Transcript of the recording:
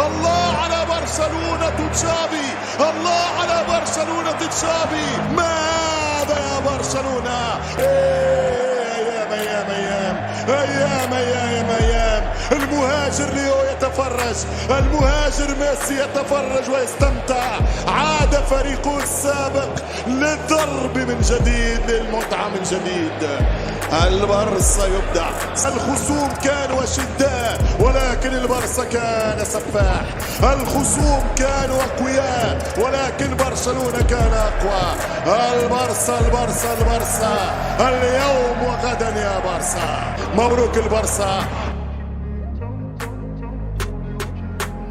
الله على برشلونة تشافي، الله على برشلونة تشافي. ماذا يا برشلونة؟ أيام أيام أيام أيام أيام أيام. المهاجر ليو يتفرج، المهاجر ميسي يتفرج ويستمتع. عاد فريقه السابق للضرب من جديد، للمتعة من جديد. البارسا يبدع. الخصوم كانوا أشداء ولكن البارسا كان سفاح. الخصوم كانوا أقوياء ولكن برشلونة كان أقوى. البارسا البارسا البارسا اليوم وغدا يا بارسا. مبروك البارسا.